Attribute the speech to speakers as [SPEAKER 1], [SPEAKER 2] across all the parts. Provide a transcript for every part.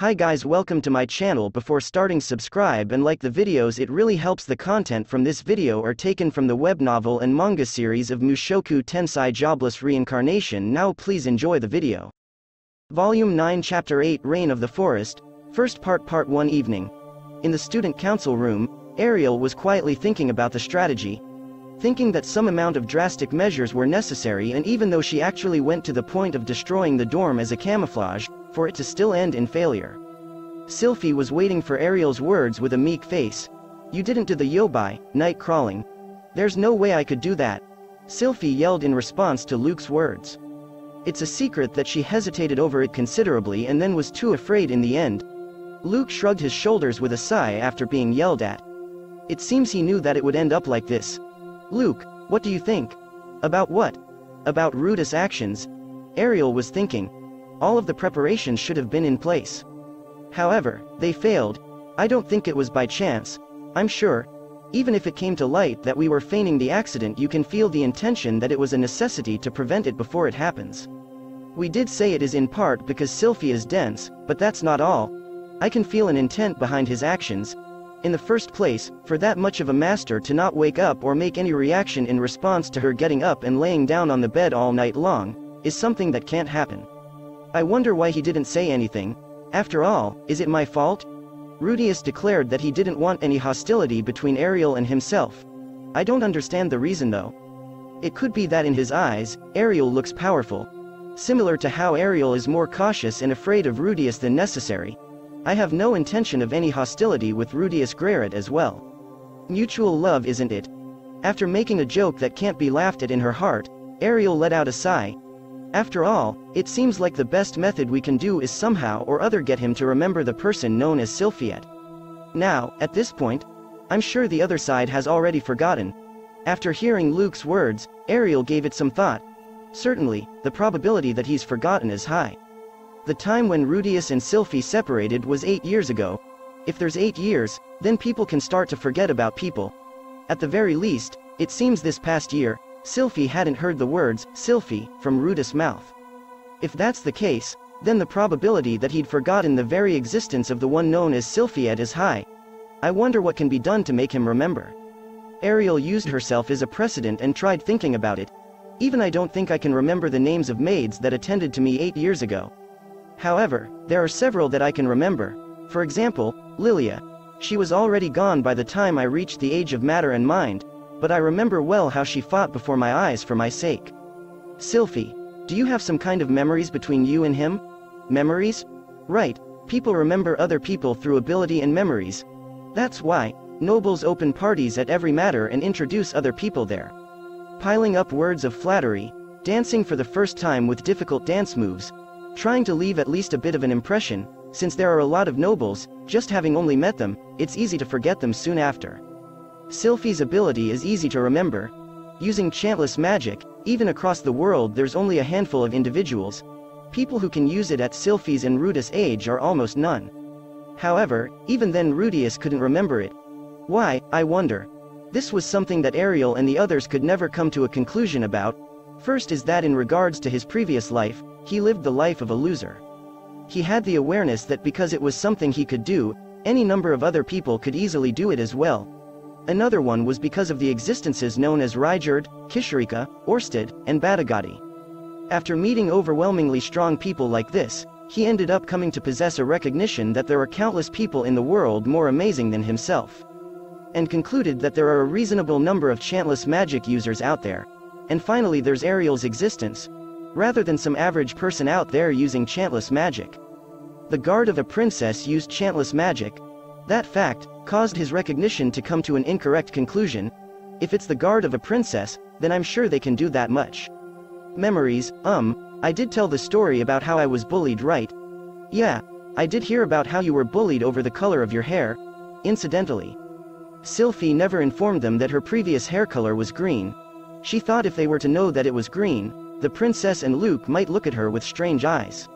[SPEAKER 1] Hi guys, welcome to my channel. Before starting, subscribe and like the videos, it really helps. The content from this video are taken from the web novel and manga series of Mushoku Tensei Jobless Reincarnation. Now please enjoy the video. Volume 9 Chapter 8 Reign of the Forest, First Part 1 Evening. In the student council room, Ariel was quietly thinking about the strategy, thinking that some amount of drastic measures were necessary, and even though she actually went to the point of destroying the dorm as a camouflage, for it to still end in failure. Sylphy was waiting for Ariel's words with a meek face. "You didn't do the yobai, night crawling." "There's no way I could do that," Sylphy yelled in response to Luke's words. It's a secret that she hesitated over it considerably and then was too afraid in the end. Luke shrugged his shoulders with a sigh after being yelled at. It seems he knew that it would end up like this. "Luke, what do you think?" "About what?" "About Rudeus' actions," Ariel was thinking. All of the preparations should have been in place. However, they failed. "I don't think it was by chance. I'm sure. Even if it came to light that we were feigning the accident, you can feel the intention that it was a necessity to prevent it before it happens. We did say it is in part because Sylphy is dense, but that's not all. I can feel an intent behind his actions. In the first place, for that much of a master to not wake up or make any reaction in response to her getting up and laying down on the bed all night long, is something that can't happen. I wonder why he didn't say anything. After all, is it my fault?" Rudeus declared that he didn't want any hostility between Ariel and himself. "I don't understand the reason though. It could be that in his eyes, Ariel looks powerful. Similar to how Ariel is more cautious and afraid of Rudeus than necessary. I have no intention of any hostility with Rudeus Garrett as well. Mutual love, isn't it?" After making a joke that can't be laughed at in her heart, Ariel let out a sigh. After all, it seems like the best method we can do is somehow or other get him to remember the person known as Sylphy. Now, at this point, I'm sure the other side has already forgotten. After hearing Luke's words, Ariel gave it some thought. Certainly, the probability that he's forgotten is high. The time when Rudeus and Sylphy separated was 8 years ago. If there's 8 years, then people can start to forget about people. At the very least, it seems this past year, Sylphy hadn't heard the words Sylphy from Rudeus' mouth. If that's the case, then the probability that he'd forgotten the very existence of the one known as Sylphy is high. I wonder what can be done to make him remember. Ariel used herself as a precedent and tried thinking about it. Even I don't think I can remember the names of maids that attended to me 8 years ago. However, there are several that I can remember. For example, Lilia. She was already gone by the time I reached the age of matter and mind, but I remember well how she fought before my eyes for my sake. Sylphy, do you have some kind of memories between you and him? Memories? Right, people remember other people through ability and memories. That's why nobles open parties at every matter and introduce other people there. Piling up words of flattery, dancing for the first time with difficult dance moves, trying to leave at least a bit of an impression. Since there are a lot of nobles, just having only met them, it's easy to forget them soon after. Sylphy's ability is easy to remember. Using chantless magic, even across the world there's only a handful of individuals. People who can use it at Sylphy's and Rudeus' age are almost none. However, even then Rudeus couldn't remember it. Why, I wonder? This was something that Ariel and the others could never come to a conclusion about. First is that in regards to his previous life, he lived the life of a loser. He had the awareness that because it was something he could do, any number of other people could easily do it as well. Another one was because of the existences known as Rijerd, Kishirika, Orsted, and Batagati. After meeting overwhelmingly strong people like this, he ended up coming to possess a recognition that there are countless people in the world more amazing than himself. And concluded that there are a reasonable number of chantless magic users out there. And finally there's Ariel's existence, rather than some average person out there using chantless magic. The guard of a princess used chantless magic. That fact caused his recognition to come to an incorrect conclusion. If it's the guard of a princess, then I'm sure they can do that much. Memories, I did tell the story about how I was bullied, right? Yeah, I did hear about how you were bullied over the color of your hair. Incidentally, Sylphy never informed them that her previous hair color was green. She thought if they were to know that it was green, the princess and Luke might look at her with strange eyes.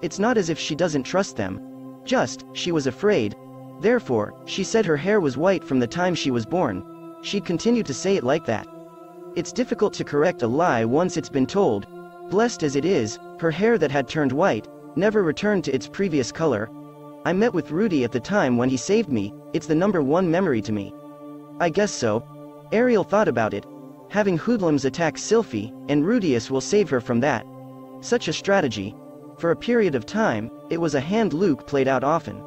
[SPEAKER 1] It's not as if she doesn't trust them. Just, she was afraid. Therefore, she said her hair was white from the time she was born. She'd continue to say it like that. It's difficult to correct a lie once it's been told. Blessed as it is, her hair that had turned white, never returned to its previous color. I met with Rudy at the time when he saved me, it's the #1 memory to me. I guess so. Ariel thought about it. Having hoodlums attack Sylphy, and Rudeus will save her from that. Such a strategy. For a period of time, it was a hand Luke played out often.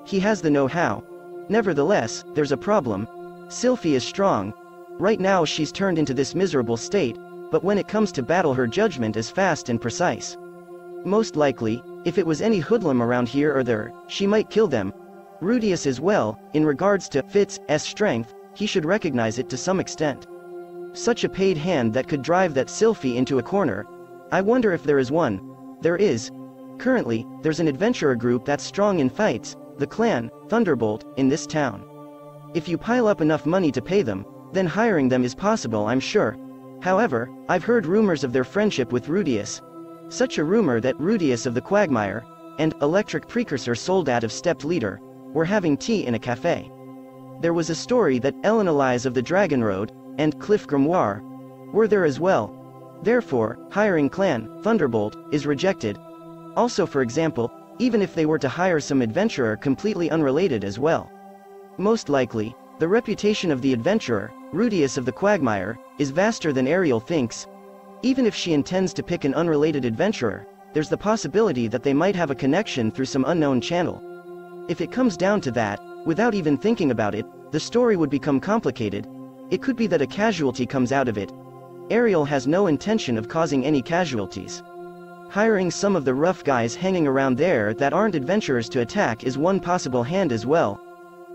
[SPEAKER 1] He has the know-how. Nevertheless, there's a problem. Sylphy is strong. Right now she's turned into this miserable state, but when it comes to battle her judgment is fast and precise. Most likely, if it was any hoodlum around here or there, she might kill them. Rudeus as well, in regards to Fitz's strength, he should recognize it to some extent. Such a paid hand that could drive that Sylphy into a corner. I wonder if there is one. There is. Currently, there's an adventurer group that's strong in fights, the clan, Thunderbolt, in this town. If you pile up enough money to pay them, then hiring them is possible, I'm sure. However, I've heard rumors of their friendship with Rudeus. Such a rumor that Rudeus of the Quagmire, and Electric Precursor Soldat of Stepped Leader, were having tea in a cafe. There was a story that Elinalise of the Dragon Road, and Cliff Grimoire, were there as well. Therefore, hiring clan, Thunderbolt, is rejected. Also, for example, even if they were to hire some adventurer completely unrelated as well. Most likely, the reputation of the adventurer, Rudeus of the Quagmire, is vaster than Ariel thinks. Even if she intends to pick an unrelated adventurer, there's the possibility that they might have a connection through some unknown channel. If it comes down to that, without even thinking about it, the story would become complicated. It could be that a casualty comes out of it. Ariel has no intention of causing any casualties. Hiring some of the rough guys hanging around there that aren't adventurers to attack is one possible hand as well.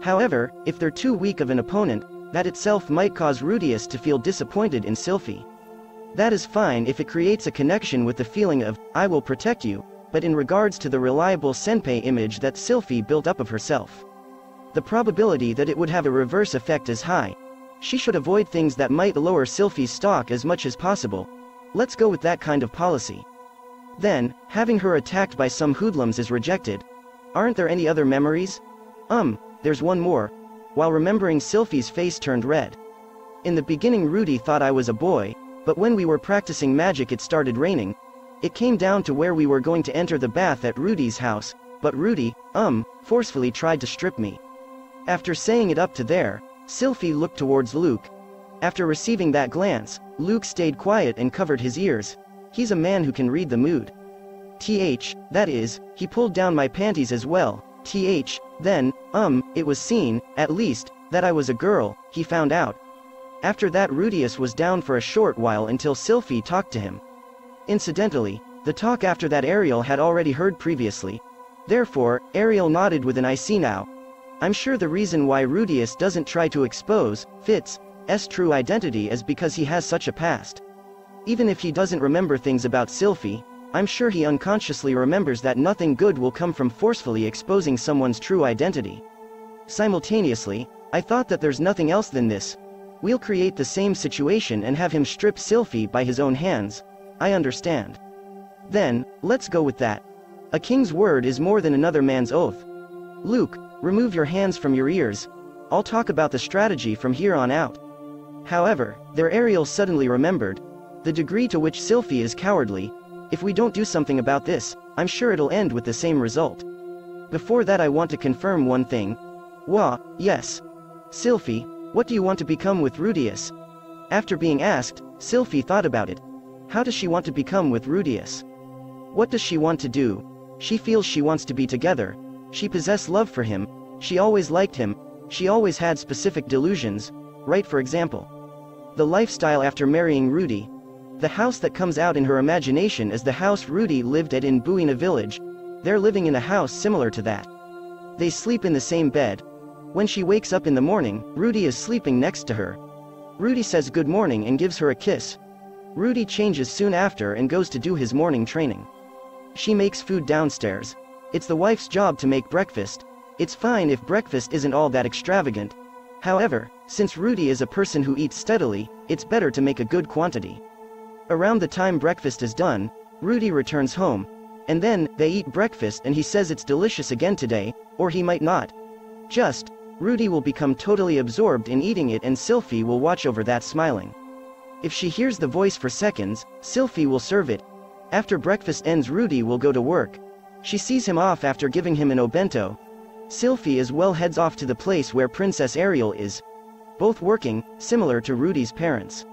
[SPEAKER 1] However, if they're too weak of an opponent, that itself might cause Rudeus to feel disappointed in Sylphy. That is fine if it creates a connection with the feeling of, I will protect you, but in regards to the reliable senpai image that Sylphy built up of herself, the probability that it would have a reverse effect is high. She should avoid things that might lower Sylphy's stock as much as possible. Let's go with that kind of policy. Then, having her attacked by some hoodlums is rejected. Aren't there any other memories? There's one more. While remembering, Sylphy's face turned red. In the beginning Rudy thought I was a boy, but when we were practicing magic it started raining. It came down to where we were going to enter the bath at Rudy's house, but Rudy, forcefully tried to strip me. After saying it up to there, Sylphy looked towards Luke. After receiving that glance, Luke stayed quiet and covered his ears. He's a man who can read the mood. That is, he pulled down my panties as well. Then, it was seen, at least, that I was a girl, he found out. After that Rudeus was down for a short while until Sylphy talked to him. Incidentally, the talk after that Ariel had already heard previously. Therefore, Ariel nodded with an I see now. I'm sure the reason why Rudeus doesn't try to expose Fitz's true identity is because he has such a past. Even if he doesn't remember things about Sylphy, I'm sure he unconsciously remembers that nothing good will come from forcefully exposing someone's true identity. Simultaneously, I thought that there's nothing else than this. We'll create the same situation and have him strip Sylphy by his own hands. I understand. Then, let's go with that. A king's word is more than another man's oath. Luke, remove your hands from your ears. I'll talk about the strategy from here on out. However, there Ariel suddenly remembered. The degree to which Sylphy is cowardly. If we don't do something about this, I'm sure it'll end with the same result. Before that I want to confirm one thing. Yes. Sylphy, what do you want to become with Rudeus? After being asked, Sylphy thought about it. How does she want to become with Rudeus? What does she want to do? She feels she wants to be together. She possesses love for him. She always liked him. She always had specific delusions, right? For example, the lifestyle after marrying Rudy. The house that comes out in her imagination is the house Rudy lived at in Buina village. They're living in a house similar to that. They sleep in the same bed. When she wakes up in the morning, Rudy is sleeping next to her. Rudy says good morning and gives her a kiss. Rudy changes soon after and goes to do his morning training. She makes food downstairs. It's the wife's job to make breakfast. It's fine if breakfast isn't all that extravagant. However, since Rudy is a person who eats steadily, it's better to make a good quantity. Around the time breakfast is done, Rudy returns home. And then, they eat breakfast and he says it's delicious again today, or he might not. Rudy will become totally absorbed in eating it and Sylphy will watch over that smiling. If she hears the voice for seconds, Sylphy will serve it. After breakfast ends Rudy will go to work. She sees him off after giving him an obento. Sylphy as well heads off to the place where Princess Ariel is. Both working, similar to Rudy's parents.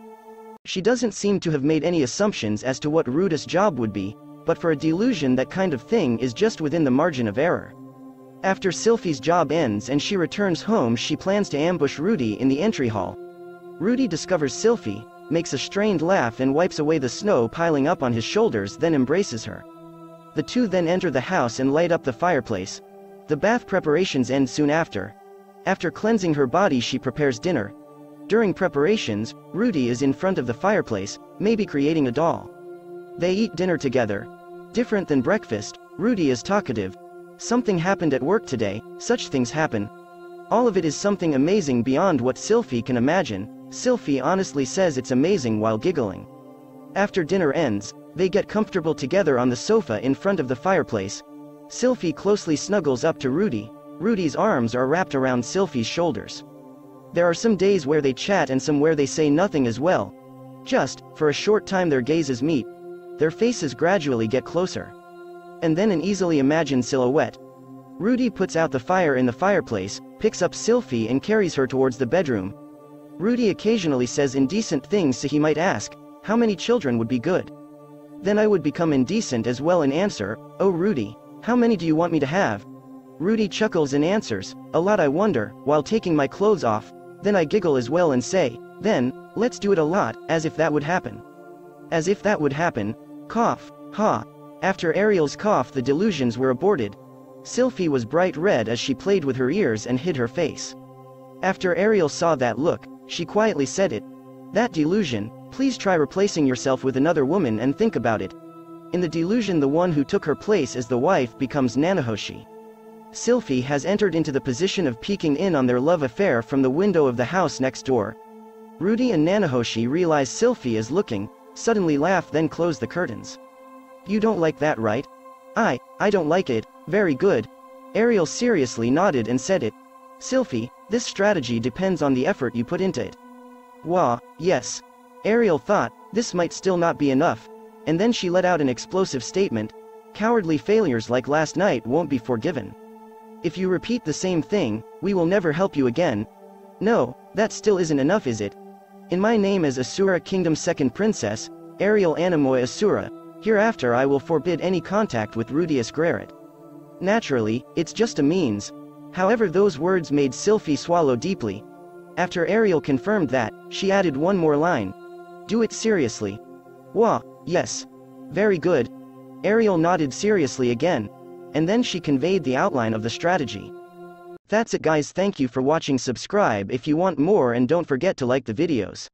[SPEAKER 1] She doesn't seem to have made any assumptions as to what Rudeus' job would be, but for a delusion that kind of thing is just within the margin of error. After Sylphy's job ends and she returns home, she plans to ambush Rudy in the entry hall. Rudy discovers Sylphy, makes a strained laugh and wipes away the snow piling up on his shoulders, then embraces her. The two then enter the house and light up the fireplace. The bath preparations end soon after. After cleansing her body, she prepares dinner. During preparations, Rudy is in front of the fireplace, maybe creating a doll. They eat dinner together. Different than breakfast, Rudy is talkative. Something happened at work today, such things happen. All of it is something amazing beyond what Sylphy can imagine. Sylphy honestly says it's amazing while giggling. After dinner ends, they get comfortable together on the sofa in front of the fireplace. Sylphy closely snuggles up to Rudy. Rudy's arms are wrapped around Sylphy's shoulders. There are some days where they chat and some where they say nothing as well. Just, for a short time their gazes meet. Their faces gradually get closer. And then an easily imagined silhouette. Rudy puts out the fire in the fireplace, picks up Sylphy and carries her towards the bedroom. Rudy occasionally says indecent things, so he might ask, how many children would be good? Then I would become indecent as well and answer, oh Rudy, how many do you want me to have? Rudy chuckles and answers, a lot I wonder, while taking my clothes off. Then I giggle as well and say, then, let's do it a lot, as if that would happen. As if that would happen. Cough, ha. After Ariel's cough, the delusions were aborted. Sylphy was bright red as she played with her ears and hid her face. After Ariel saw that look, she quietly said it. That delusion, please try replacing yourself with another woman and think about it. In the delusion, the one who took her place as the wife becomes Nanahoshi. Sylphy has entered into the position of peeking in on their love affair from the window of the house next door. Rudy and Nanahoshi realize Sylphy is looking, suddenly laugh, then close the curtains. You don't like that, right? I don't like it. Very good. Ariel seriously nodded and said it. Sylphy, this strategy depends on the effort you put into it. Wah, yes. Ariel thought, this might still not be enough, and then she let out an explosive statement. Cowardly failures like last night won't be forgiven. If you repeat the same thing, we will never help you again. No, that still isn't enough, is it? In my name as Asura Kingdom's second princess, Ariel Animoy Asura, hereafter I will forbid any contact with Rudeus Wife. Naturally, it's just a means. However, those words made Sylphy swallow deeply. After Ariel confirmed that, she added one more line. Do it seriously. Wah, yes. Very good. Ariel nodded seriously again. And then she conveyed the outline of the strategy. That's it guys, thank you for watching. Subscribe if you want more and don't forget to like the videos.